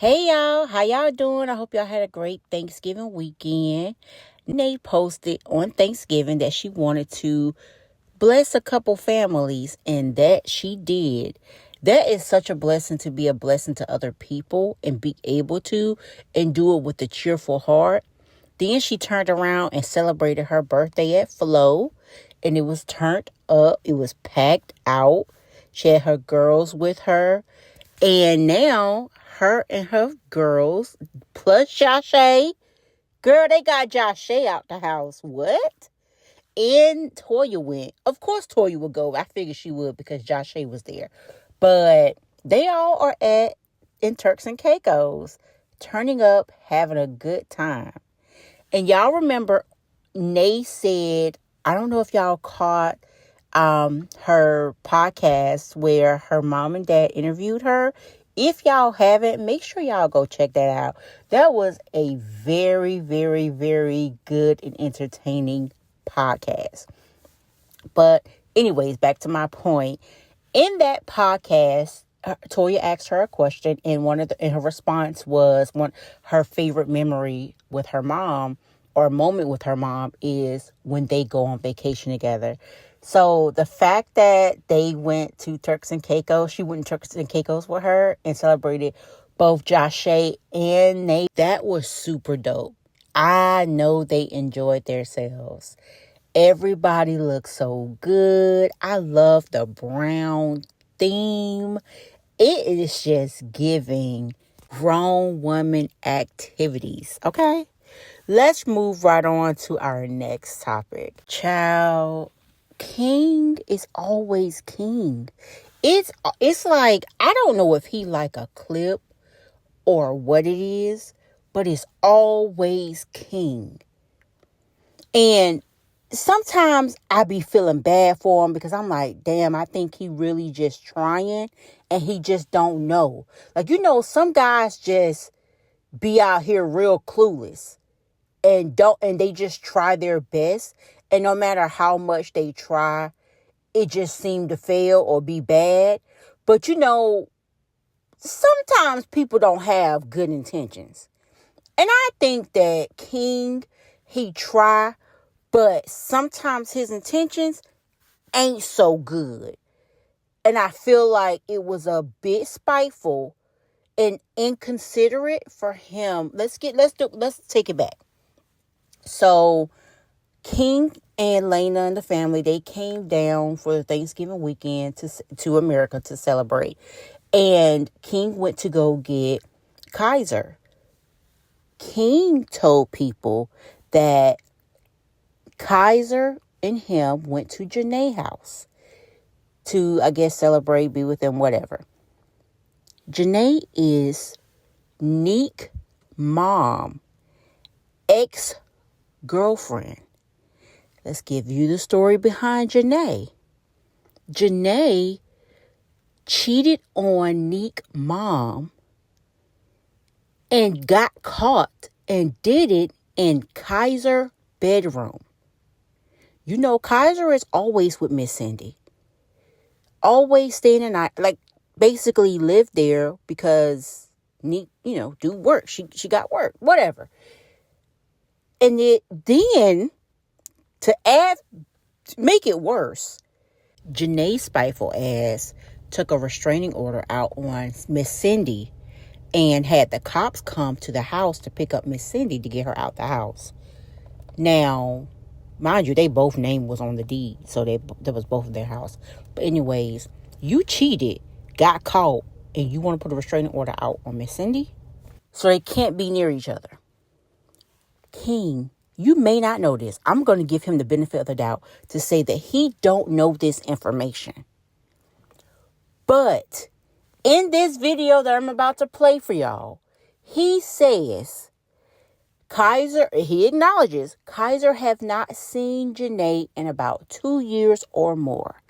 Hey y'all, how y'all doing? I hope y'all had a great Thanksgiving weekend. Nique posted on Thanksgiving that she wanted to bless a couple families, and that she did. That is such a blessing, to be a blessing to other people and be able to and do it with a cheerful heart. Then she turned around and celebrated her birthday at Flo, and it was turned up. It was packed out. She had her girls with her. And now her and her girls plus Jashae. Girl, they got Jashae out the house. What? And Toya went. Of course Toya would go. I figured she would because Jashae was there. But they all are in Turks and Caicos, turning up, having a good time. And y'all remember Nay said, I don't know if y'all caught her podcast where her mom and dad interviewed her. If y'all haven't, make sure y'all go check that out. That was a very, very, very good and entertaining podcast. But anyways, back to my point. In that podcast, Toya asked her a question, and and her response was her favorite memory with her mom or moment with her mom is when they go on vacation together. So the fact that they went to Turks and Caicos, she went to Turks and Caicos with her and celebrated both Jashae and Nate, that was super dope. I know they enjoyed themselves. Everybody looks so good. I love the brown theme. It is just giving grown woman activities. Okay? Let's move right on to our next topic. Child, King is always king. It's like, I don't know if he like a clip or what it is, but it's always king. And sometimes I be feeling bad for him because I'm like, damn, I think he really just trying and he just don't know. Like, some guys just be out here real clueless and they just try their best. And no matter how much they try, it just seem to fail or be bad. But sometimes people don't have good intentions. And I think that King, he try, but sometimes his intentions ain't so good. And I feel like it was a bit spiteful and inconsiderate for him. Let's take it back. So King and Lena and the family, they came down for the Thanksgiving weekend to America to celebrate. And King went to go get Kaiser. King told people that Kaiser and him went to Reginae's house to, I guess, celebrate, be with them, whatever. Reginae is Nique mom, ex-girlfriend. Let's give you the story behind Reginae. Reginae cheated on Nique mom and got caught and did it in Kaiser bedroom. Kaiser is always with Miss Cindy. Always staying the night, like basically lived there because Nique, do work. She got work, whatever. And then to make it worse, Reginae's spiteful ass took a restraining order out on Miss Cindy and had the cops come to the house to pick up Miss Cindy to get her out the house. Now, mind you, they both name was on the deed, so that was both of their house. But anyways, you cheated, got caught, and you want to put a restraining order out on Miss Cindy? So they can't be near each other. King, you may not know this. I'm going to give him the benefit of the doubt to say that he don't know this information. But in this video that I'm about to play for y'all, he says he acknowledges Kaiser have not seen Reginae in about 2 years or more.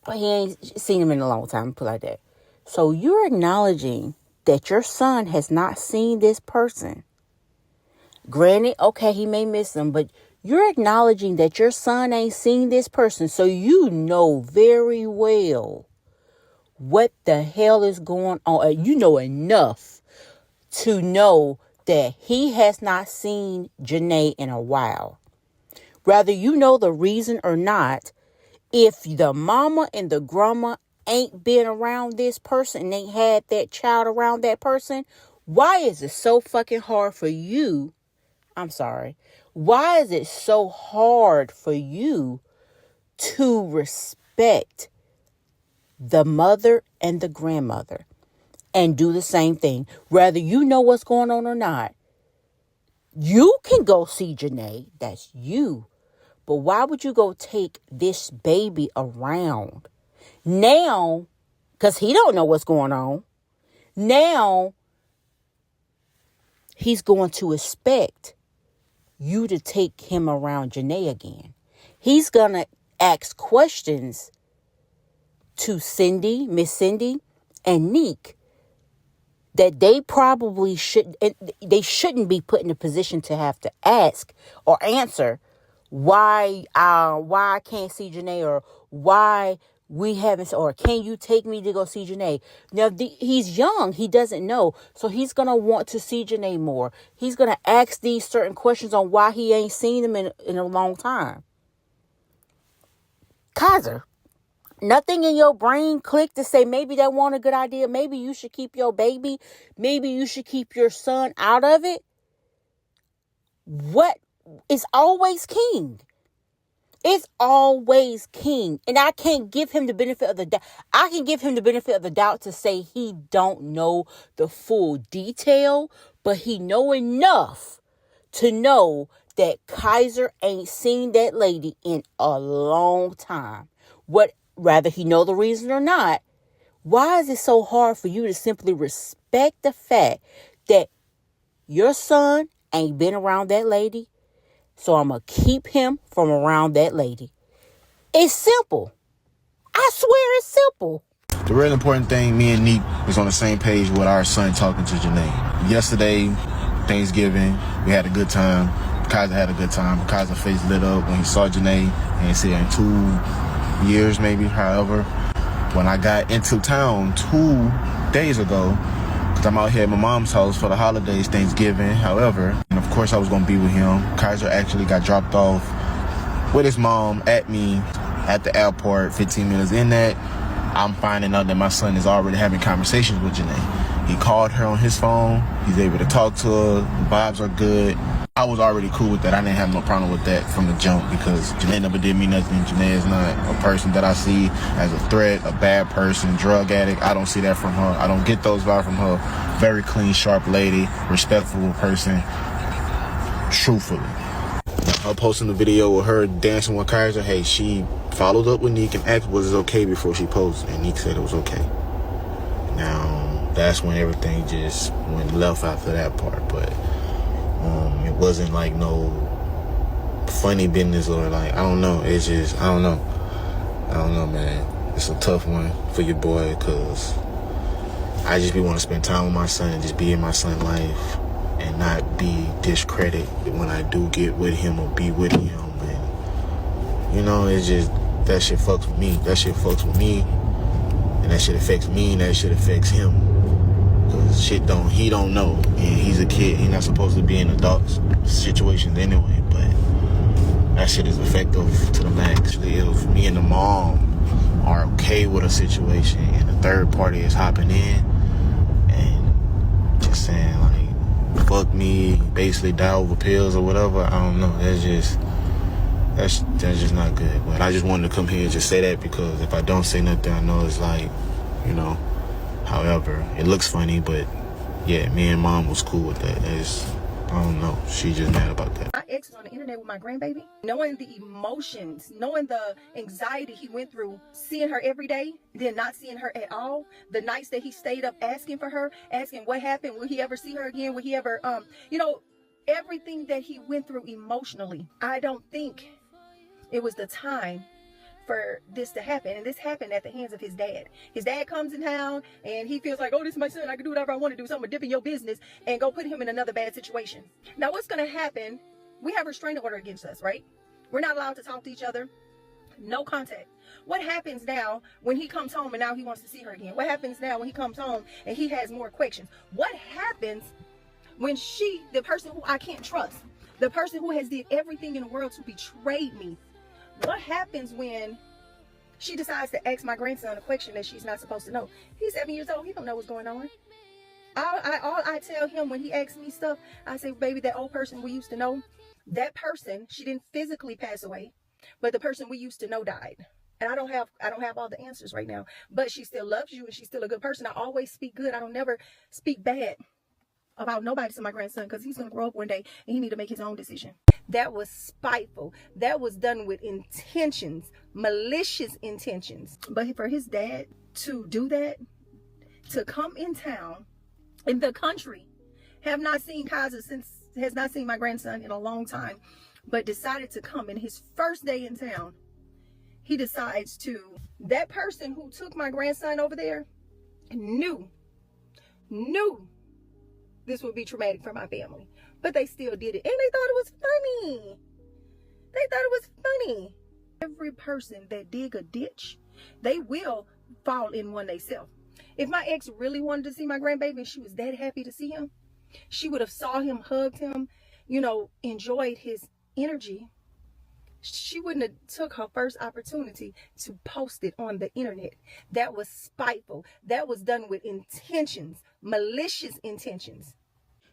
But he ain't seen him in a long time, put it like that. So you're acknowledging that your son has not seen this person. Granted, okay, he may miss them, but you're acknowledging that your son ain't seen this person. So you know very well what the hell is going on. You know enough to know that he has not seen Janae in a while. Whether you know the reason or not, if the mama and the grandma ain't been around this person and ain't had that child around that person, why is it so fucking hard for you? I'm sorry. Why is it so hard for you to respect the mother and the grandmother and do the same thing? Whether you know what's going on or not, you can go see Janae. That's you. But why would you go take this baby around now? Because he don't know what's going on. Now he's going to expect you to take him around Janae again. He's going to ask questions to Cindy, Miss Cindy, and Nique that they probably shouldn't be put in a position to have to ask or answer why I can't see Janae, or why we haven't, or can you take me to go see Janae? Now, he's young. He doesn't know. So he's going to want to see Janae more. He's going to ask these certain questions on why he ain't seen him in a long time. Kaiser, nothing in your brain clicked to say maybe that wasn't a good idea. Maybe you should keep your baby. Maybe you should keep your son out of it. What is always king? It's always king. And I can't give him the benefit of the doubt. I can give him the benefit of the doubt to say he don't know the full detail, but he know enough to know that Kaiser ain't seen that lady in a long time. Whether he know the reason or not, why is it so hard for you to simply respect the fact that your son ain't been around that lady? So I'm going to keep him from around that lady. It's simple. I swear it's simple. The real important thing, me and Nique was on the same page with our son talking to Janae. Yesterday, Thanksgiving, we had a good time. Kaiser had a good time. Kaiser's face lit up when he saw Janae, and he said in 2 years maybe, however. When I got into town 2 days ago, because I'm out here at my mom's house for the holidays, Thanksgiving, however, and of course I was going to be with him. Kaiser actually got dropped off with his mom at me at the airport. 15 minutes in that, I'm finding out that my son is already having conversations with Janae. He called her on his phone. He's able to talk to her. The vibes are good. I was already cool with that. I didn't have no problem with that from the jump, because Janae never did me nothing. Janae is not a person that I see as a threat, a bad person, drug addict. I don't see that from her. I don't get those vibes from her. Very clean, sharp lady, respectful person, truthfully. Her posting the video with her dancing with Kaiser, hey, she followed up with Nique and asked was it okay before she posted, and Nique said it was okay. Now, that's when everything just went left after that part, but it wasn't like no funny business or like, I don't know. It's just, I don't know, man. It's a tough one for your boy, because I just be want to spend time with my son and just be in my son's life and not be discredited when I do get with him or be with him. And, you know, it's just, that shit fucks with me. That shit fucks with me. And that shit affects me, and that shit affects him. Cause he don't know, and he's a kid. He's not supposed to be in adult situations anyway. But that shit is effective to the max. If me and the mom are okay with a situation, and the third party is hopping in and just saying like, "Fuck me," basically die over pills or whatever. I don't know. That's just not good. But I just wanted to come here and just say that, because if I don't say nothing, I know it's like, you know. However, it looks funny, but yeah, me and mom was cool with that. I don't know. She just mad about that. My ex was on the internet with my grandbaby. Knowing the emotions, knowing the anxiety he went through, seeing her every day, then not seeing her at all. The nights that he stayed up asking for her, asking what happened, will he ever see her again? Will he ever, everything that he went through emotionally. I don't think it was the time for this to happen. And this happened at the hands of his dad. His dad comes in town and he feels like, oh, this is my son, I can do whatever I want to do, so I'm gonna dip in your business and go put him in another bad situation. Now what's gonna happen, we have a restraining order against us, right? We're not allowed to talk to each other. No contact. What happens now when he comes home and now he wants to see her again? What happens now when he comes home and he has more questions? What happens when the person who I can't trust, the person who has did everything in the world to betray me, what happens when she decides to ask my grandson a question that she's not supposed to know? He's 7 years old. He don't know what's going on. All I tell him when he asks me stuff, I say, baby, that old person we used to know, that person, she didn't physically pass away, but the person we used to know died. And I don't have all the answers right now, but she still loves you and she's still a good person. I always speak good. I don't never speak bad about nobody to my grandson, because he's going to grow up one day and he need to make his own decision. That was spiteful. That was done with intentions, malicious intentions. But for his dad to do that, to come in town, in the country, has not seen my grandson in a long time, but decided to come in his first day in town. He decides that person who took my grandson over there knew this would be traumatic for my family, but they still did it, and they thought it was funny. Every person that dig a ditch, they will fall in one themselves. If my ex really wanted to see my grandbaby and she was that happy to see him, she would have saw him, hugged him, enjoyed his energy. She wouldn't have took her first opportunity to post it on the internet. That was spiteful. That was done with intentions, malicious intentions.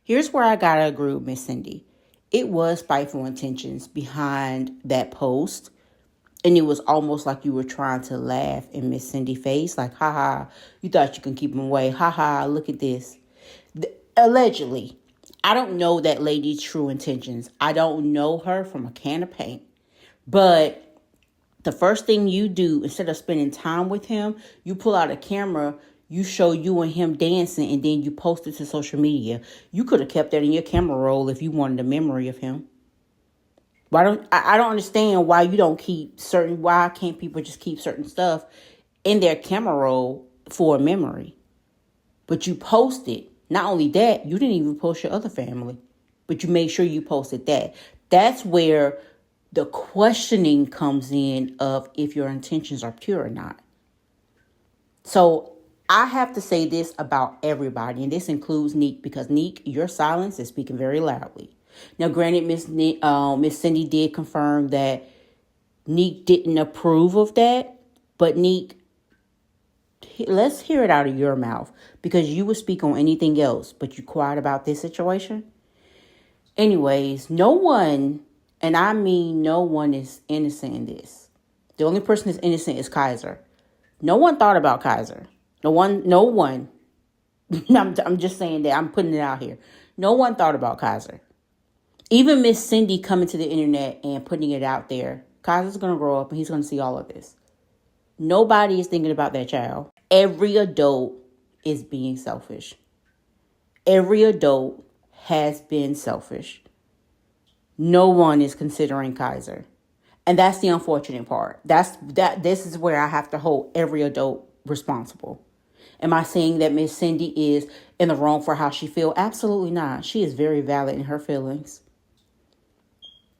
Here's where I gotta agree with Miss Cindy. It was spiteful intentions behind that post. And it was almost like you were trying to laugh in Miss Cindy's face. Like, haha, you thought you could keep him away. Haha, look at this. Allegedly. I don't know that lady's true intentions. I don't know her from a can of paint. But the first thing you do, instead of spending time with him, you pull out a camera, you show you and him dancing, and then you post it to social media. You could have kept that in your camera roll if you wanted a memory of him. I don't understand why why can't people just keep certain stuff in their camera roll for a memory? But you post it. Not only that, you didn't even post your other family, but you made sure you posted that. That's where the questioning comes in of if your intentions are pure or not. So I have to say this about everybody, and this includes Nique, because Nique, your silence is speaking very loudly. Now, granted, Miss Cindy did confirm that Nique didn't approve of that, but Nique, let's hear it out of your mouth, because you would speak on anything else, but you quiet about this situation. Anyways, no one, and I mean no one, is innocent in this. The only person that's innocent is Kaiser. No one thought about Kaiser. No one. I'm just saying that. I'm putting it out here. No one thought about Kaiser. Even Miss Cindy coming to the internet and putting it out there. Kaiser's going to grow up and he's going to see all of this. Nobody is thinking about that child. Every adult is being selfish. Every adult has been selfish. No one is considering Kaiser. And that's the unfortunate part. This is where I have to hold every adult responsible. Am I saying that Miss Cindy is in the wrong for how she feels? Absolutely not. She is very valid in her feelings.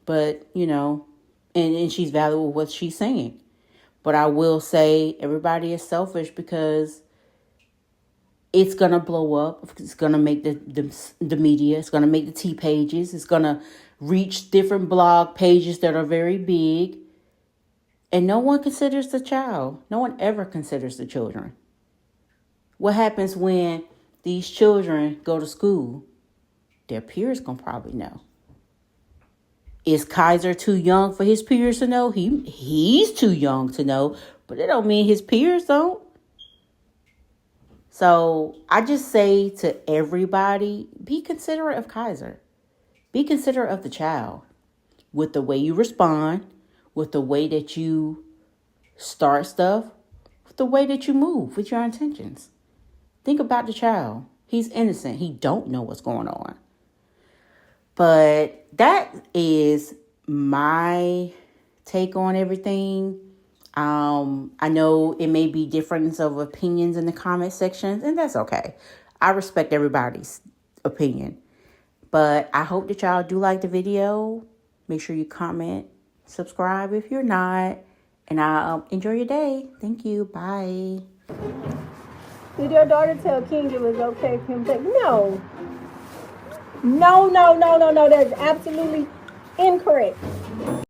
But, and she's valid with what she's saying. But I will say everybody is selfish because it's going to blow up. It's going to make the media. It's going to make the T pages. It's going to reach different blog pages that are very big. And no one considers the child. No one ever considers the children. What happens when these children go to school? Their peers going to probably know. Is Kaiser too young for his peers to know? He's too young to know, but it don't mean his peers don't. So I just say to everybody, be considerate of Kaiser. Be considerate of the child with the way you respond, with the way that you start stuff, with the way that you move, with your intentions. Think about the child. He's innocent. He don't know what's going on. But that is my take on everything. I know it may be difference of opinions in the comment sections, and that's okay. I respect everybody's opinion. But I hope that y'all do like the video. Make sure you comment, subscribe if you're not, And enjoy your day. Thank you. Bye. Did your daughter tell King it was okay for him to take? No. No. That's absolutely incorrect.